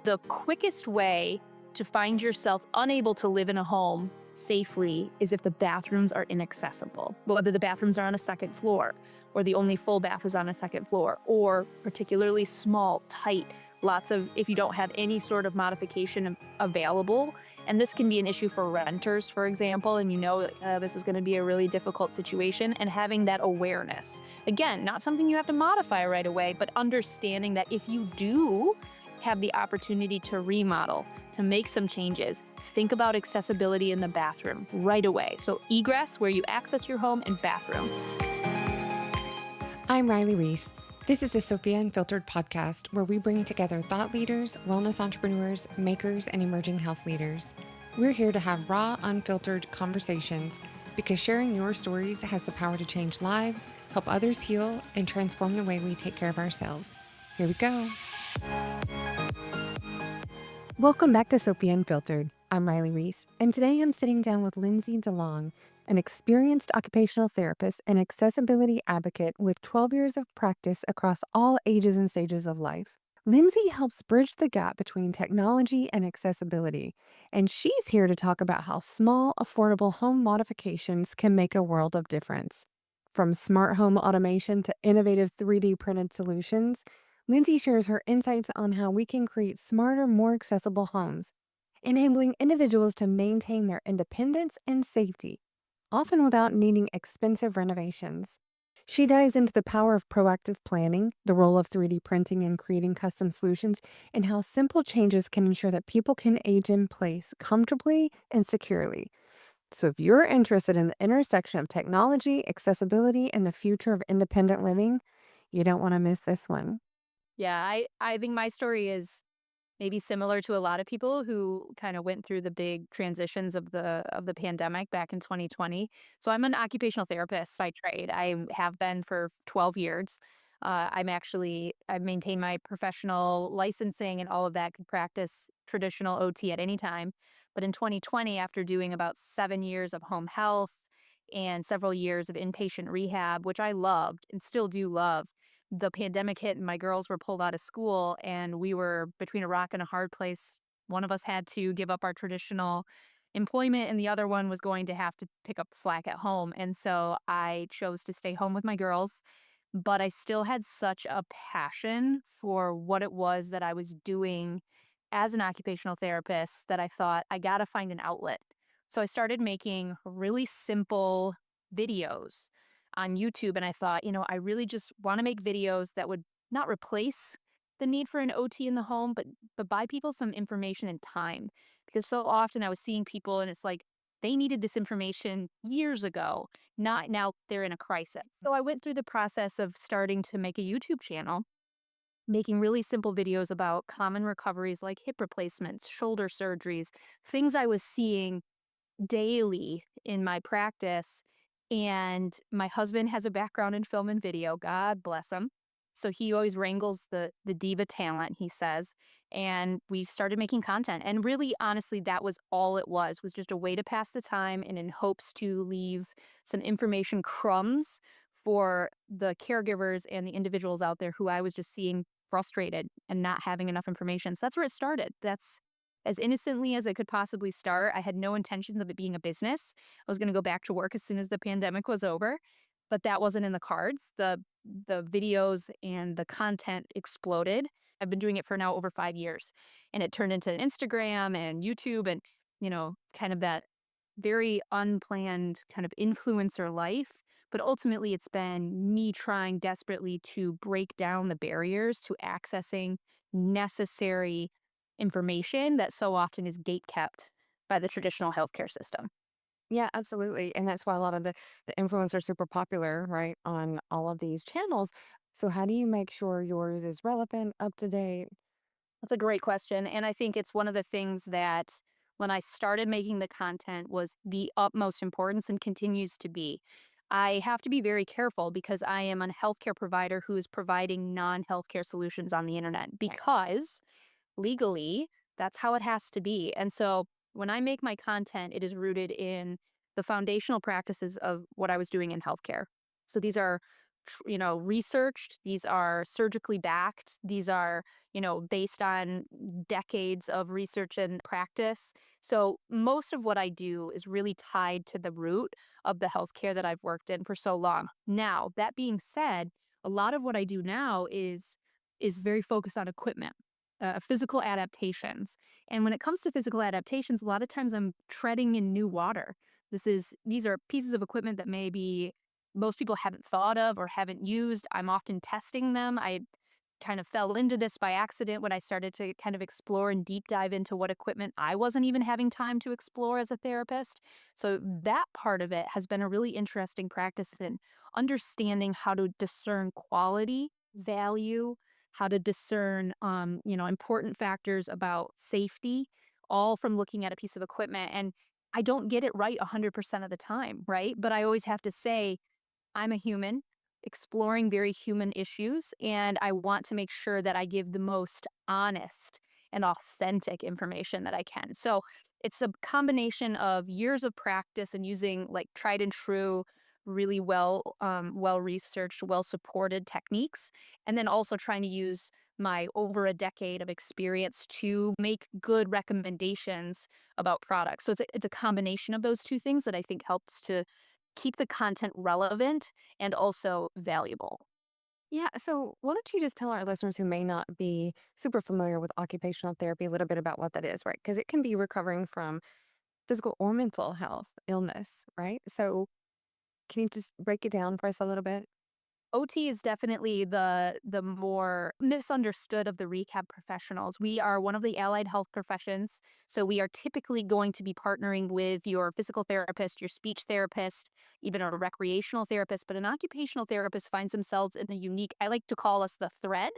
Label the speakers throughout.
Speaker 1: The quickest way to find yourself unable to live in a home safely is if the bathrooms are inaccessible, whether the bathrooms are on a second floor or the only full bath is on a second floor, or particularly small, tight, if you don't have any sort of modification available. And this can be an issue for renters, for example, and this is going to be a really difficult situation, and having that awareness. Again, not something you have to modify right away, but understanding that if you do have the opportunity to remodel, to make some changes, think about accessibility in the bathroom right away. So egress, where you access your home, and bathroom.
Speaker 2: I'm Riley Rees. This is the Sophia Unfiltered podcast, where we bring together thought leaders, wellness entrepreneurs, makers, and emerging health leaders. We're here to have raw, unfiltered conversations because sharing your stories has the power to change lives, help others heal, and transform the way we take care of ourselves. Here we go. Welcome back to Sophia Unfiltered. I'm Riley Rees, and today I'm sitting down with Lindsay DeLong, an experienced occupational therapist and accessibility advocate with 12 years of practice across all ages and stages of life. Lindsay helps bridge the gap between technology and accessibility, and she's here to talk about how small, affordable home modifications can make a world of difference. From smart home automation to innovative 3D printed solutions, Lindsay shares her insights on how we can create smarter, more accessible homes, enabling individuals to maintain their independence and safety, often without needing expensive renovations. She dives into the power of proactive planning, the role of 3D printing in creating custom solutions, and how simple changes can ensure that people can age in place comfortably and securely. So if you're interested in the intersection of technology, accessibility, and the future of independent living, you don't want to miss this one.
Speaker 1: Yeah, I think my story is maybe similar to a lot of people who kind of went through the big transitions of the pandemic back in 2020. So I'm an occupational therapist by trade. I have been for 12 years. I maintain my professional licensing and all of that, could practice traditional OT at any time. But in 2020, after doing about 7 years of home health and several years of inpatient rehab, which I loved and still do love, the pandemic hit and my girls were pulled out of school and we were between a rock and a hard place. One of us had to give up our traditional employment and the other one was going to have to pick up the slack at home. And so I chose to stay home with my girls, but I still had such a passion for what it was that I was doing as an occupational therapist that I thought I got to find an outlet. So I started making really simple videos on YouTube, and I thought, I really just want to make videos that would not replace the need for an OT in the home, but buy people some information and time. Because so often I was seeing people and it's like they needed this information years ago, not now they're in a crisis. So I went through the process of starting to make a YouTube channel, making really simple videos about common recoveries like hip replacements, shoulder surgeries, things I was seeing daily in my practice. And my husband has a background in film and video, God bless him. So he always wrangles the diva talent, he says. And we started making content. And really, honestly, that was all it was just a way to pass the time and in hopes to leave some information crumbs for the caregivers and the individuals out there who I was just seeing frustrated and not having enough information. So that's where it started. That's as innocently as it could possibly start. I had no intentions of it being a business. I was going to go back to work as soon as the pandemic was over, but that wasn't in the cards. The videos and the content exploded. I've been doing it for now over 5 years, and it turned into Instagram and YouTube and, kind of that very unplanned kind of influencer life. But ultimately, it's been me trying desperately to break down the barriers to accessing necessary information that so often is gate kept by the traditional healthcare system.
Speaker 2: Yeah, absolutely. And that's why a lot of the influencers are super popular, right, on all of these channels. So how do you make sure yours is relevant, up to date?
Speaker 1: That's a great question. And I think it's one of the things that when I started making the content was the utmost importance and continues to be. I have to be very careful because I am a healthcare provider who is providing non healthcare solutions on the internet because legally, that's how it has to be. And so when I make my content, it is rooted in the foundational practices of what I was doing in healthcare. So these are researched. These are surgically backed. These are, based on decades of research and practice. So most of what I do is really tied to the root of the healthcare that I've worked in for so long. Now, that being said, a lot of what I do now is very focused on equipment, physical adaptations. And when it comes to physical adaptations, a lot of times I'm treading in new water. These are pieces of equipment that maybe most people haven't thought of or haven't used. I'm often testing them. I kind of fell into this by accident when I started to kind of explore and deep dive into what equipment I wasn't even having time to explore as a therapist. So that part of it has been a really interesting practice in understanding how to discern quality, value, how to discern important factors about safety, all from looking at a piece of equipment. And I don't get it right 100% of the time, right? But I always have to say, I'm a human exploring very human issues, and I want to make sure that I give the most honest and authentic information that I can. So it's a combination of years of practice and using like tried and true, really well researched, well supported techniques, and then also trying to use my over a decade of experience to make good recommendations about products. So it's a combination of those two things that I think helps to keep the content relevant and also valuable.
Speaker 2: Yeah. So, why don't you just tell our listeners who may not be super familiar with occupational therapy a little bit about what that is, right? Because it can be recovering from physical or mental health illness, right? So, can you just break it down for us a little bit?
Speaker 1: OT is definitely the more misunderstood of the rehab professionals. We are one of the allied health professions, so we are typically going to be partnering with your physical therapist, your speech therapist, even a recreational therapist, but an occupational therapist finds themselves in a unique, I like to call us the thread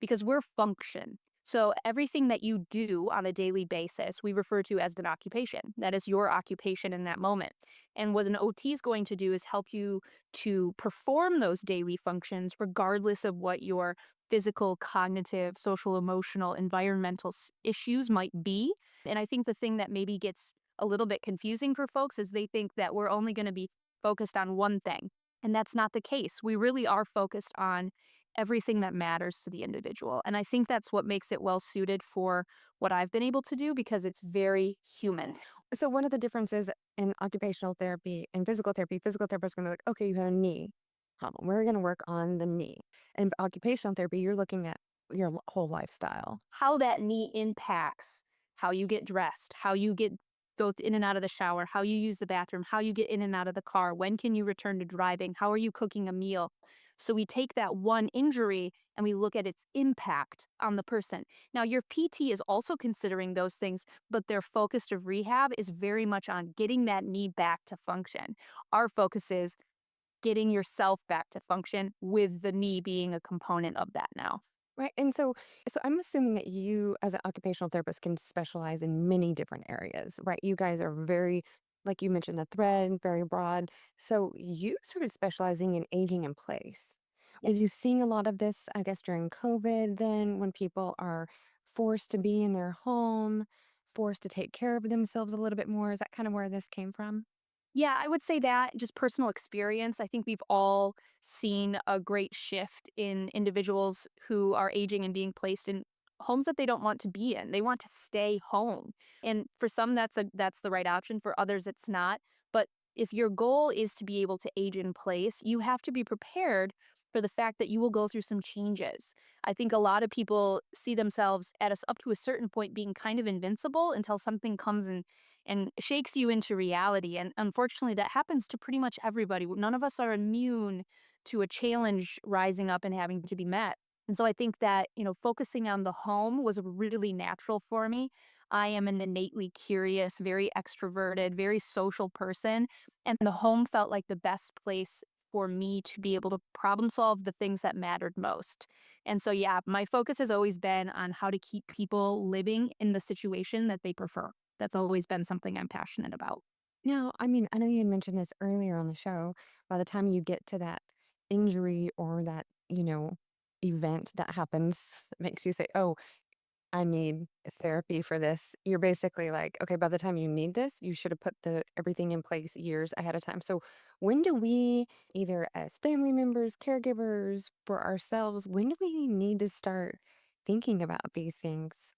Speaker 1: because we're function. So everything that you do on a daily basis, we refer to as an occupation. That is your occupation in that moment. And what an OT is going to do is help you to perform those daily functions regardless of what your physical, cognitive, social, emotional, environmental issues might be. And I think the thing that maybe gets a little bit confusing for folks is they think that we're only going to be focused on one thing. And that's not the case. We really are focused on everything that matters to the individual. And I think that's what makes it well suited for what I've been able to do because it's very human.
Speaker 2: So, one of the differences in occupational therapy and physical therapists are going to be like, okay, you have a knee problem. We're going to work on the knee. And occupational therapy, you're looking at your whole lifestyle.
Speaker 1: How that knee impacts how you get dressed, how you get go in and out of the shower, how you use the bathroom, how you get in and out of the car, when can you return to driving, how are you cooking a meal? So we take that one injury and we look at its impact on the person. Now your PT is also considering those things, but their focus of rehab is very much on getting that knee back to function. Our focus is getting yourself back to function with the knee being a component of that now.
Speaker 2: Right. And so I'm assuming that you as an occupational therapist can specialize in many different areas, right? You guys are very, like you mentioned, the thread, very broad. So you started specializing in aging in place. Were you
Speaker 1: Yes.
Speaker 2: seeing a lot of this, I guess, during COVID then when people are forced to be in their home, forced to take care of themselves a little bit more? Is that kind of where this came from?
Speaker 1: Yeah, I would say that just personal experience. I think we've all seen a great shift in individuals who are aging and being placed in homes that they don't want to be in. They want to stay home. And for some that's the right option, for others it's not. But if your goal is to be able to age in place, you have to be prepared for the fact that you will go through some changes. I think a lot of people see themselves at us up to a certain point being kind of invincible until something comes and shakes you into reality. And unfortunately, that happens to pretty much everybody. None of us are immune to a challenge rising up and having to be met. And so I think that, focusing on the home was really natural for me. I am an innately curious, very extroverted, very social person. And the home felt like the best place for me to be able to problem solve the things that mattered most. And so, yeah, my focus has always been on how to keep people living in the situation that they prefer. That's always been something I'm passionate about.
Speaker 2: No, I mean, I know you had mentioned this earlier on the show. By the time you get to that injury or that, event that happens that makes you say, oh, I need therapy for this. You're basically like, okay, by the time you need this, you should have put the everything in place years ahead of time. So when do we, either as family members, caregivers, for ourselves, when do we need to start thinking about these things?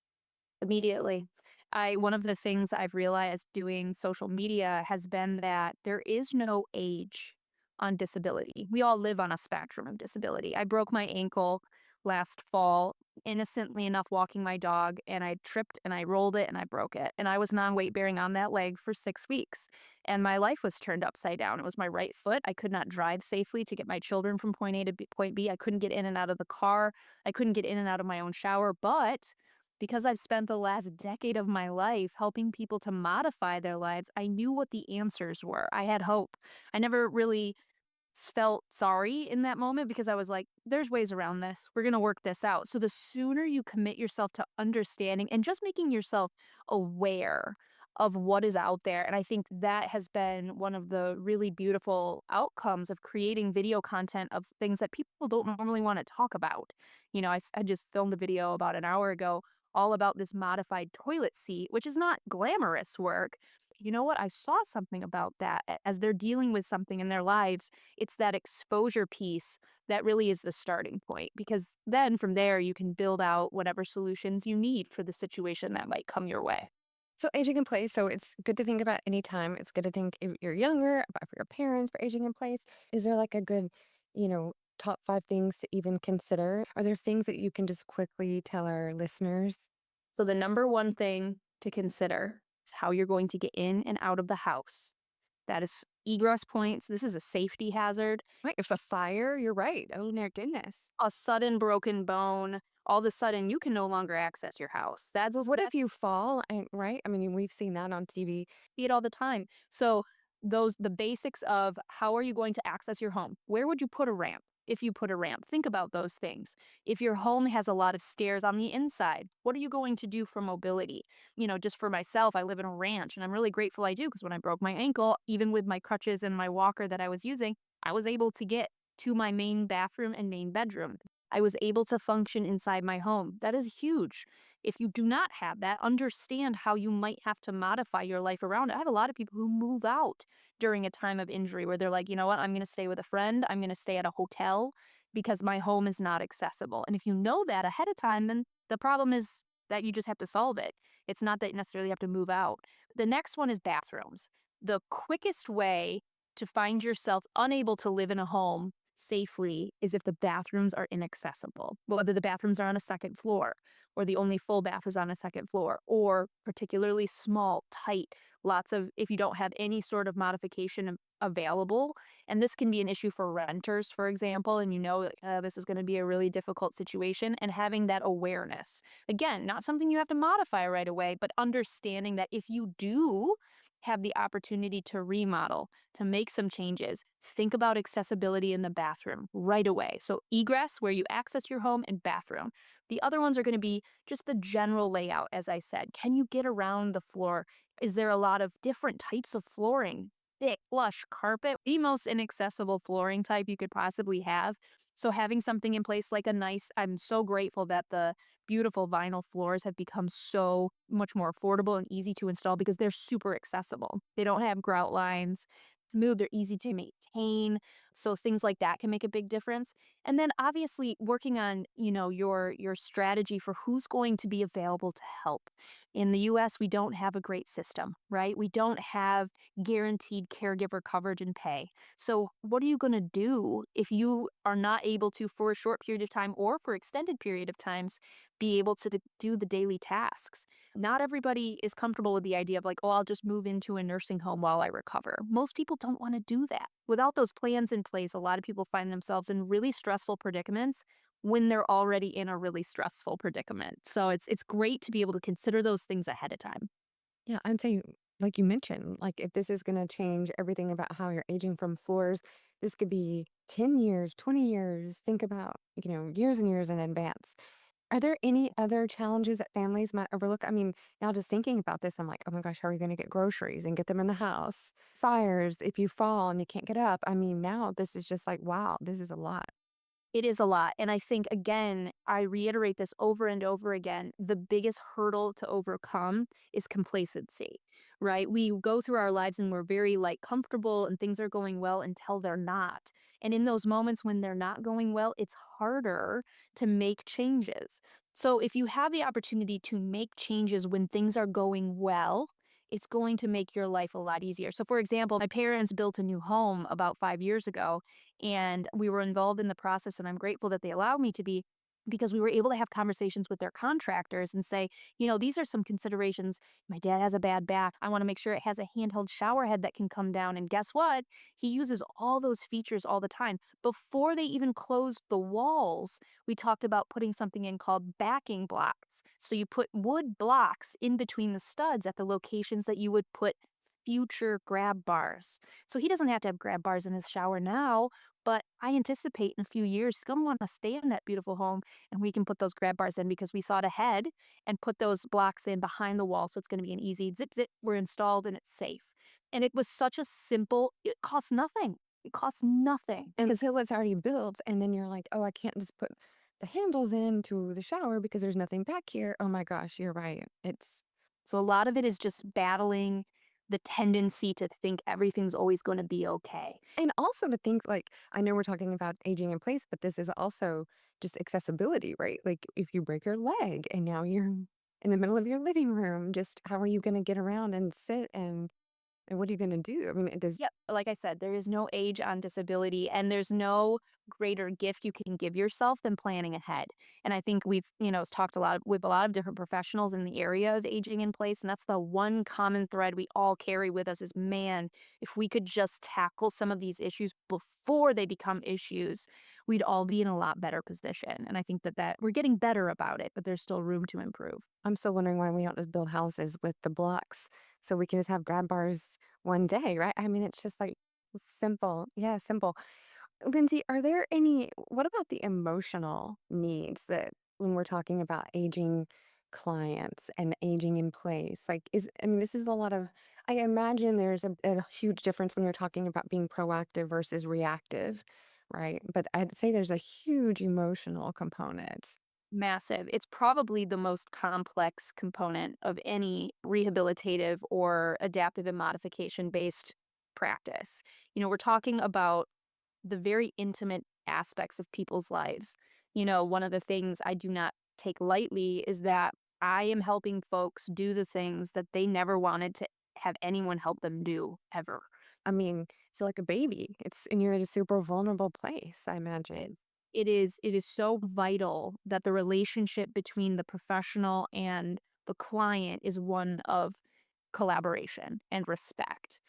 Speaker 1: Immediately. I One of the things I've realized doing social media has been that there is no age on disability. We all live on a spectrum of disability. I broke my ankle last fall, innocently enough, walking my dog, and I tripped and I rolled it and I broke it. And I was non weight bearing on that leg for 6 weeks. And my life was turned upside down. It was my right foot. I could not drive safely to get my children from point A to point B. I couldn't get in and out of the car. I couldn't get in and out of my own shower. But because I've spent the last decade of my life helping people to modify their lives, I knew what the answers were. I had hope. I never really felt sorry in that moment because I was like, there's ways around this. We're going to work this out. So the sooner you commit yourself to understanding and just making yourself aware of what is out there. And I think that has been one of the really beautiful outcomes of creating video content of things that people don't normally want to talk about. I just filmed a video about an hour ago all about this modified toilet seat, which is not glamorous work. You know what? I saw something about that as they're dealing with something in their lives. It's that exposure piece that really is the starting point, because then from there you can build out whatever solutions you need for the situation that might come your way.
Speaker 2: So aging in place, so it's good to think about any time. It's good to think if you're younger, about for your parents, for aging in place. Is there like a good, top 5 things to even consider? Are there things that you can just quickly tell our listeners?
Speaker 1: So the number one thing to consider is how you're going to get in and out of the house. That is egress points. This is a safety hazard.
Speaker 2: Right, if a fire, you're right. Oh my goodness.
Speaker 1: A sudden broken bone, all of a sudden you can no longer access your house.
Speaker 2: Well, what if you fall and right? I mean, we've seen that on TV.
Speaker 1: See it all the time. So the basics of how are you going to access your home? Where would you put a ramp? If you put a ramp, think about those things. If your home has a lot of stairs on the inside, what are you going to do for mobility? Just for myself, I live in a ranch and I'm really grateful I do, because when I broke my ankle, even with my crutches and my walker that I was using, I was able to get to my main bathroom and main bedroom. I was able to function inside my home. That is huge. If you do not have that, understand how you might have to modify your life around it. I have a lot of people who move out during a time of injury where they're like, you know what, I'm going to stay with a friend. I'm going to stay at a hotel because my home is not accessible. And if you know that ahead of time, then the problem is that you just have to solve it. It's not that you necessarily have to move out. The next one is bathrooms. The quickest way to find yourself unable to live in a home safely is if the bathrooms are inaccessible, whether the bathrooms are on a second floor or the only full bath is on a second floor, or particularly small, tight, lots of, if you don't have any sort of modification available. And this can be an issue for renters, for example, and like, this is going to be a really difficult situation. And having that awareness, again, not something you have to modify right away, but understanding that if you do have the opportunity to remodel, to make some changes, think about accessibility in the bathroom right away. So, egress, where you access your home, and bathroom. The other ones are going to be just the general layout, as I said. Can you get around the floor? Is there a lot of different types of flooring? Thick, lush carpet, the most inaccessible flooring type you could possibly have. So, having something in place like I'm so grateful that the beautiful vinyl floors have become so much more affordable and easy to install because they're super accessible. They don't have grout lines. Smooth, they're easy to maintain. So things like that can make a big difference. And then obviously working on, your strategy for who's going to be available to help. In the US, we don't have a great system, right? We don't have guaranteed caregiver coverage and pay. So what are you going to do if you are not able to, for a short period of time or for extended period of times, be able to do the daily tasks? Not everybody is comfortable with the idea of like, oh, I'll just move into a nursing home while I recover. Most people don't want to do that. Without those plans in place, a lot of people find themselves in really stressful predicaments when they're already in a really stressful predicament. So it's great to be able to consider those things ahead of time.
Speaker 2: Yeah, I'd say, like you mentioned, like if this is going to change everything about how you're aging from floors, this could be 10 years, 20 years. Think about, years and years in advance. Are there any other challenges that families might overlook? I mean, now just thinking about this, I'm like, oh my gosh, how are we going to get groceries and get them in the house? Fires, if you fall and you can't get up. I mean, now this is just like, wow, this is a lot.
Speaker 1: It is a lot, and I think, again, I reiterate this over and over again, the biggest hurdle to overcome is complacency, right? We go through our lives and we're very, like, comfortable and things are going well until they're not, and in those moments when they're not going well, it's harder to make changes. So if you have the opportunity to make changes when things are going well, it's going to make your life a lot easier. So, for example, my parents built a new home about 5 years ago, and we were involved in the process, and I'm grateful that they allowed me to be because we were able to have conversations with their contractors and say, these are some considerations. My dad has a bad back. I want to make sure it has a handheld shower head that can come down. And guess what? He uses all those features all the time. Before they even closed the walls, we talked about putting something in called backing blocks. So you put wood blocks in between the studs at the locations that you would put future grab bars. So he doesn't have to have grab bars in his shower now, but I anticipate in a few years he's gonna wanna stay in that beautiful home, and we can put those grab bars in because we thought ahead and put those blocks in behind the wall, so it's gonna be an easy zip, zip, we're installed and it's safe. And it was such a simple it costs nothing. It costs nothing because
Speaker 2: Until it's already built, and then you're like, "Oh, I can't just put the handles into the shower because there's nothing back here." Oh my gosh, you're right. It's
Speaker 1: so a lot of it is just battling the tendency to think everything's always gonna be okay.
Speaker 2: and also to think, like, I know we're talking about aging in place, but this is also just accessibility, right? Like, if you break your leg and now you're in the middle of your living room, just how are you gonna get around and sit and what are you gonna do? I mean, it does.
Speaker 1: Yep. Like I said, there is no age on disability, and there's no greater gift you can give yourself than planning ahead. And I think we've talked a lot with a lot of different professionals in the area of aging in place. And that's the one common thread we all carry with us is, man, if we could just tackle some of these issues before they become issues, we'd all be in a lot better position. And I think that we're getting better about it, but there's still room to improve.
Speaker 2: I'm still wondering why we don't just build houses with the blocks so we can just have grab bars one day, right? I mean, it's just like simple. Yeah, simple. Lindsay, are there any what about the emotional needs that when we're talking about aging clients and aging in place? Like, I mean, this is a lot of, I imagine there's a huge difference when you're talking about being proactive versus reactive, right? But I'd say there's a huge emotional component.
Speaker 1: Massive. It's probably the most complex component of any rehabilitative or adaptive and modification based practice. We're talking about the very intimate aspects of people's lives. One of the things I do not take lightly is that I am helping folks do the things that they never wanted to have anyone help them do ever.
Speaker 2: I mean, it's like a baby. It's and you're in a super vulnerable place, I imagine.
Speaker 1: Is. It is so vital that the relationship between the professional and the client is one of collaboration and respect.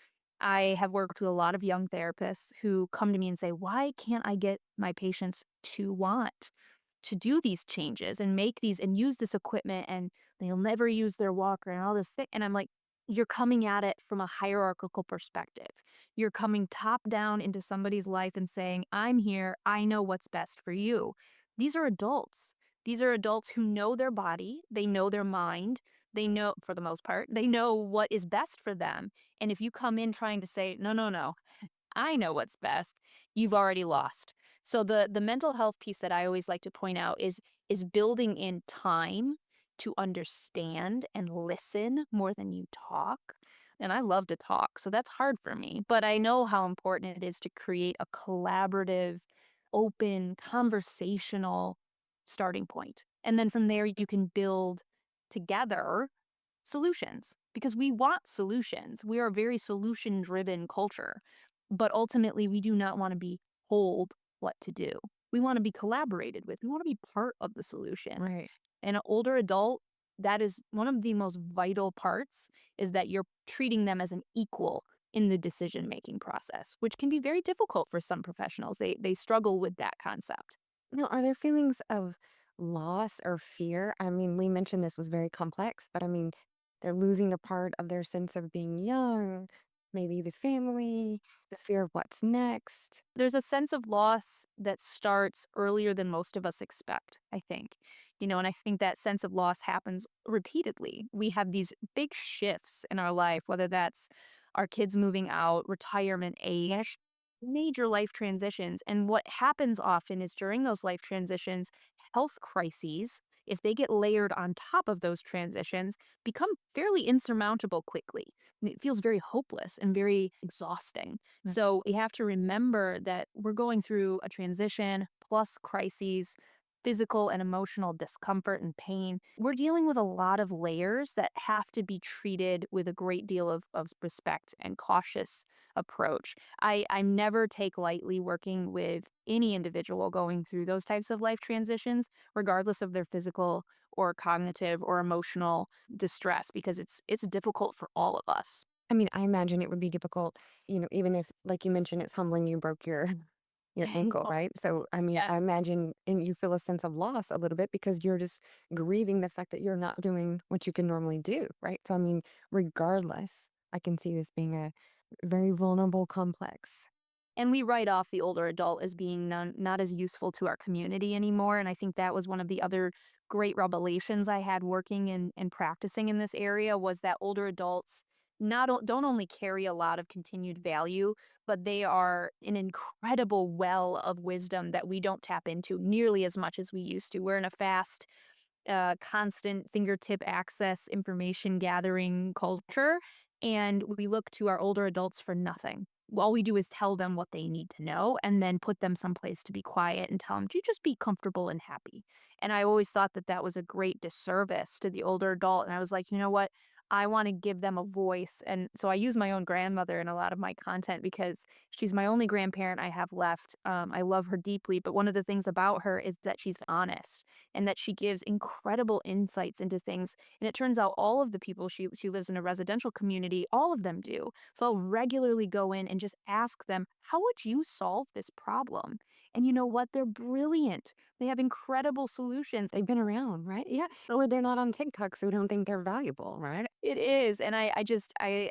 Speaker 1: I have worked with a lot of young therapists who come to me and say, "Why can't I get my patients to want to do these changes and make these and use this equipment and they'll never use their walker and all this thing?" And I'm like, "You're coming at it from a hierarchical perspective. You're coming top down into somebody's life and saying, 'I'm here. I know what's best for you.'" These are adults. These are adults who know their body, they know their mind, they know, for the most part, they know what is best for them. And if you come in trying to say, "No, no, no, I know what's best," you've already lost. So the mental health piece that I always like to point out is building in time to understand and listen more than you talk. And I love to talk, so that's hard for me, but I know how important it is to create a collaborative, open, conversational starting point. And then from there you can build together solutions because we want solutions. We are a very solution driven culture, but ultimately we do not want to be told what to do. We want to be collaborated with. We want to be part of the solution.
Speaker 2: Right.
Speaker 1: And an older adult, that is one of the most vital parts is that you're treating them as an equal in the decision making process, which can be very difficult for some professionals. They struggle with that concept.
Speaker 2: Now, are there feelings of loss or fear? I mean, we mentioned this was very complex, but I mean, they're losing a part of their sense of being young, maybe the family, the fear of what's next.
Speaker 1: There's a sense of loss that starts earlier than most of us expect, I think. And I think that sense of loss happens repeatedly. We have these big shifts in our life, whether that's our kids moving out, retirement age, major life transitions. And what happens often is during those life transitions, health crises, if they get layered on top of those transitions, become fairly insurmountable quickly. And it feels very hopeless and very exhausting.
Speaker 2: Right.
Speaker 1: So we have to remember that we're going through a transition plus crises, physical and emotional discomfort and pain. We're dealing with a lot of layers that have to be treated with a great deal of respect and cautious approach. I never take lightly working with any individual going through those types of life transitions, regardless of their physical or cognitive or emotional distress, because it's difficult for all of us.
Speaker 2: I mean, I imagine it would be difficult, even if, like you mentioned, it's humbling, you broke your your ankle,
Speaker 1: Oh,
Speaker 2: right? So, I mean, I
Speaker 1: yes.
Speaker 2: imagine and you feel a sense of loss a little bit because you're just grieving the fact that you're not doing what you can normally do, right? So, I mean, regardless, I can see this being a very vulnerable complex.
Speaker 1: And we write off the older adult as being not as useful to our community anymore. And I think that was one of the other great revelations I had working and practicing in this area was that older adults don't only carry a lot of continued value, but they are an incredible well of wisdom that we don't tap into nearly as much as we used to. We're in a fast constant fingertip access information gathering culture, and we look to our older adults for nothing. All we do is tell them what they need to know and then put them someplace to be quiet and tell them to just be comfortable and happy. And I always thought that that was a great disservice to the older adult. And I was like, you know what? I want to give them a voice. And so I use my own grandmother in a lot of my content because she's my only grandparent I have left. I love her deeply. But one of the things about her is that she's honest and that she gives incredible insights into things. And it turns out all of the people she lives in a residential community, all of them do. So I'll regularly go in and just ask them, "How would you solve this problem?" And you know what? They're brilliant. They have incredible solutions.
Speaker 2: They've been around, right? Yeah. Or they're not on TikTok, so we don't think they're valuable, right?
Speaker 1: It is, and I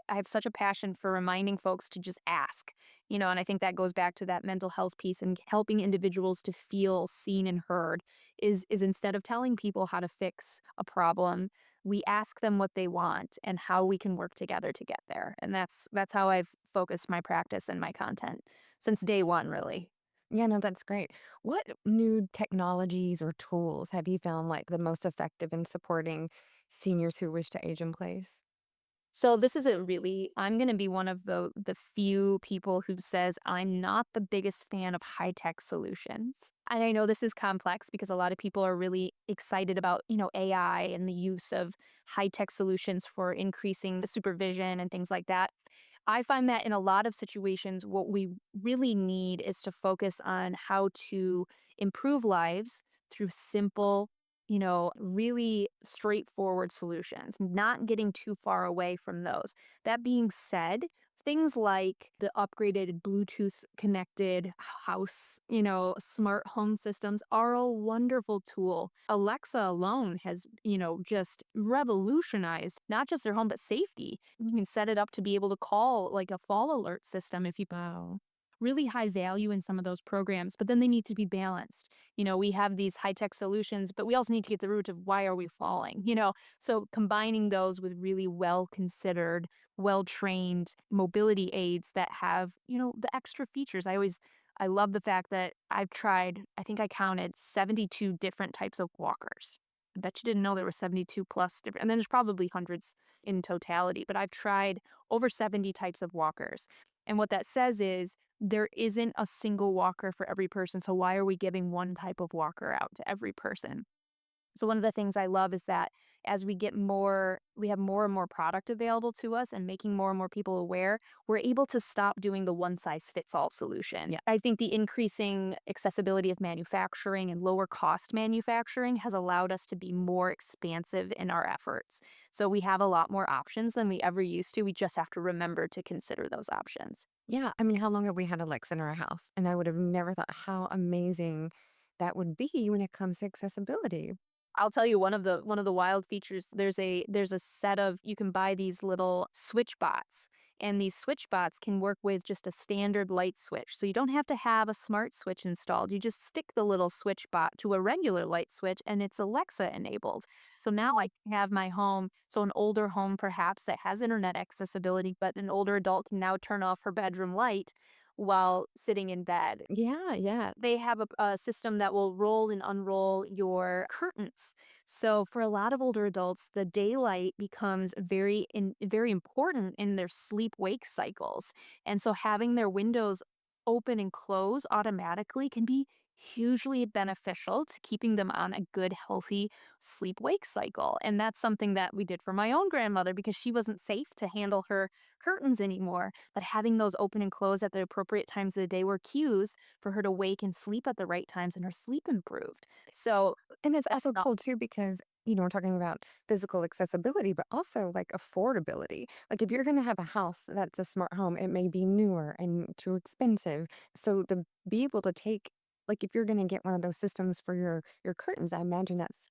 Speaker 1: have such a passion for reminding folks to just ask, and I think that goes back to that mental health piece and helping individuals to feel seen and heard is instead of telling people how to fix a problem, we ask them what they want and how we can work together to get there. And that's how I've focused my practice and my content since day one, really.
Speaker 2: Yeah, no, that's great. What new technologies or tools have you found like the most effective in supporting seniors who wish to age in place?
Speaker 1: So this isn't really I'm gonna be one of the few people who says I'm not the biggest fan of high-tech solutions. And I know this is complex because a lot of people are really excited about, AI and the use of high-tech solutions for increasing the supervision and things like that. I find that in a lot of situations, what we really need is to focus on how to improve lives through simple, really straightforward solutions, not getting too far away from those. That being said, things like the upgraded Bluetooth connected house, smart home systems are a wonderful tool. Alexa alone has, just revolutionized not just their home, but safety. You can set it up to be able to call like a fall alert system if you
Speaker 2: Wow.
Speaker 1: really high value in some of those programs, but then they need to be balanced. We have these high tech solutions, but we also need to get the root of why are we falling, So combining those with really well considered, well trained mobility aids that have, the extra features. I love the fact that I've tried, I think I counted 72 different types of walkers. I bet you didn't know there were 72 plus different, and then there's probably hundreds in totality, but I've tried over 70 types of walkers. And what that says is there isn't a single walker for every person, so why are we giving one type of walker out to every person? So one of the things I love is that as we have more and more product available to us and making more and more people aware, we're able to stop doing the one size fits all solution.
Speaker 2: Yeah.
Speaker 1: I think the increasing accessibility of manufacturing and lower cost manufacturing has allowed us to be more expansive in our efforts. So we have a lot more options than we ever used to. We just have to remember to consider those options.
Speaker 2: Yeah. I mean, how long have we had Alexa in our house? And I would have never thought how amazing that would be when it comes to accessibility.
Speaker 1: I'll tell you one of the wild features, there's a set of you can buy these little switch bots, and these switch bots can work with just a standard light switch. So you don't have to have a smart switch installed. You just stick the little switch bot to a regular light switch and it's Alexa enabled. So now I can have my home, so an older home perhaps that has internet accessibility, but an older adult can now turn off her bedroom light while sitting in bed.
Speaker 2: Yeah, yeah.
Speaker 1: They have a system that will roll and unroll your curtains. So for a lot of older adults, the daylight becomes very important in their sleep wake cycles. And so having their windows open and close automatically can be hugely beneficial to keeping them on a good healthy sleep wake cycle. And that's something that we did for my own grandmother because she wasn't safe to handle her curtains anymore. But having those open and close at the appropriate times of the day were cues for her to wake and sleep at the right times, and her sleep improved. So
Speaker 2: And it's
Speaker 1: that's
Speaker 2: also
Speaker 1: not
Speaker 2: cool too because, we're talking about physical accessibility, but also like affordability. Like if you're going to have a house that's a smart home, it may be newer and too expensive. So to be able to take, like if you're going to get one of those systems for your curtains, I imagine that's,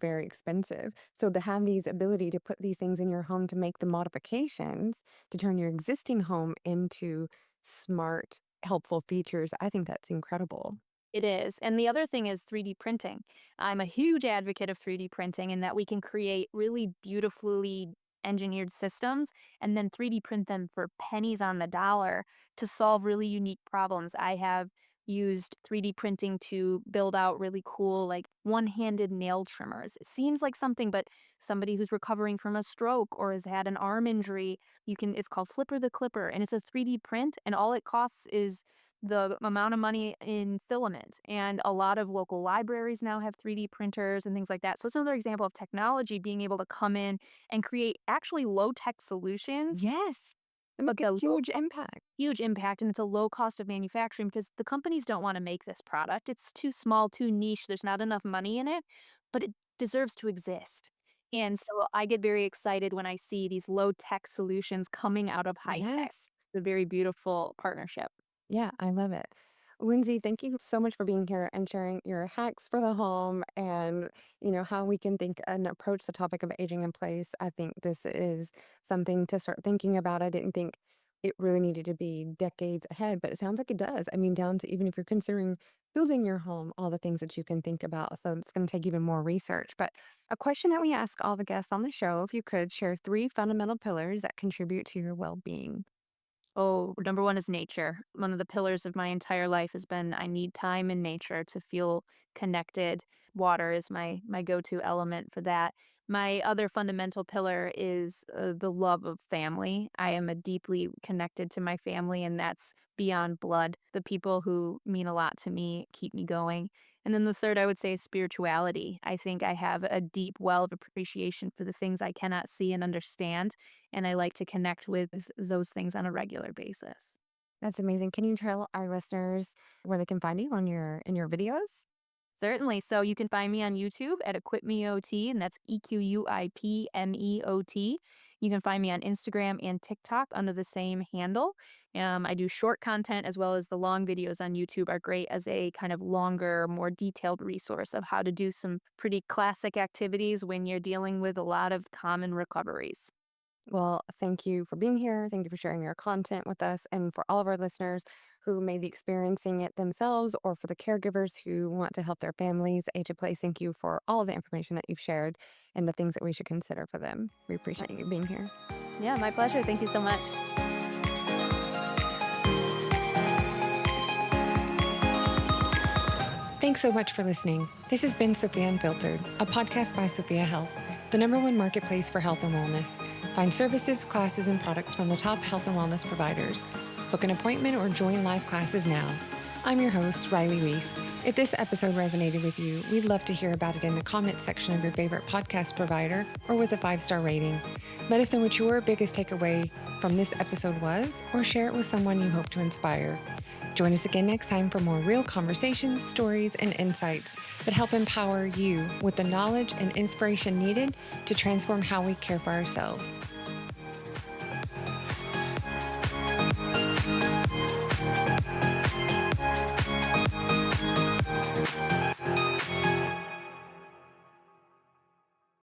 Speaker 2: very expensive. So to have these ability to put these things in your home to make the modifications to turn your existing home into smart, helpful features, I think that's incredible.
Speaker 1: It is. And the other thing is 3D printing. I'm a huge advocate of 3D printing in that we can create really beautifully engineered systems and then 3D print them for pennies on the dollar to solve really unique problems. I have used 3D printing to build out really cool, like one-handed nail trimmers. It seems like something, but somebody who's recovering from a stroke or has had an arm injury, it's called Flipper the Clipper, and it's a 3D print, and all it costs is the amount of money in filament. And a lot of local libraries now have 3D printers and things like that. So it's another example of technology being able to come in and create actually low tech solutions,
Speaker 2: Yes. It
Speaker 1: but
Speaker 2: make a
Speaker 1: the
Speaker 2: huge impact.
Speaker 1: huge impact, and it's a low cost of manufacturing because the companies don't want to make this product. It's too small, too niche. There's not enough money in it, but it deserves to exist. And so I get very excited when I see these low tech solutions coming out of high tech.
Speaker 2: Yes.
Speaker 1: It's a very beautiful partnership.
Speaker 2: Yeah, I love it. Lindsay, thank you so much for being here and sharing your hacks for the home and, how we can think and approach the topic of aging in place. I think this is something to start thinking about. I didn't think it really needed to be decades ahead, but it sounds like it does. I mean, down to even if you're considering building your home, all the things that you can think about. So it's going to take even more research. But a question that we ask all the guests on the show, if you could share three fundamental pillars that contribute to your well-being.
Speaker 1: Oh, number one is nature. One of the pillars of my entire life has been I need time in nature to feel connected. Water is my go-to element for that. My other fundamental pillar is the love of family. I am a deeply connected to my family, and that's beyond blood. The people who mean a lot to me keep me going. And then the third, I would say, is spirituality. I think I have a deep well of appreciation for the things I cannot see and understand, and I like to connect with those things on a regular basis.
Speaker 2: That's amazing. Can you tell our listeners where they can find you on your videos?
Speaker 1: Certainly. So you can find me on YouTube at EquipMeOT, and that's EquipMeOT. You can find me on Instagram and TikTok under the same handle. I do short content as well as the long videos on YouTube are great as a kind of longer, more detailed resource of how to do some pretty classic activities when you're dealing with a lot of common recoveries.
Speaker 2: Well, thank you for being here. Thank you for sharing your content with us. And for all of our listeners who may be experiencing it themselves, or for the caregivers who want to help their families age in place, thank you for all the information that you've shared and the things that we should consider for them. We appreciate you being here.
Speaker 1: Yeah, my pleasure. Thank you so much.
Speaker 2: Thanks so much for listening. This has been Sophia Unfiltered, a podcast by Sophia Health, the #1 marketplace for health and wellness. Find services, classes, and products from the top health and wellness providers. Book an appointment or join live classes now. I'm your host, Riley Rees. If this episode resonated with you, we'd love to hear about it in the comments section of your favorite podcast provider or with a 5-star rating. Let us know what your biggest takeaway from this episode was, or share it with someone you hope to inspire. Join us again next time for more real conversations, stories, and insights that help empower you with the knowledge and inspiration needed to transform how we care for ourselves.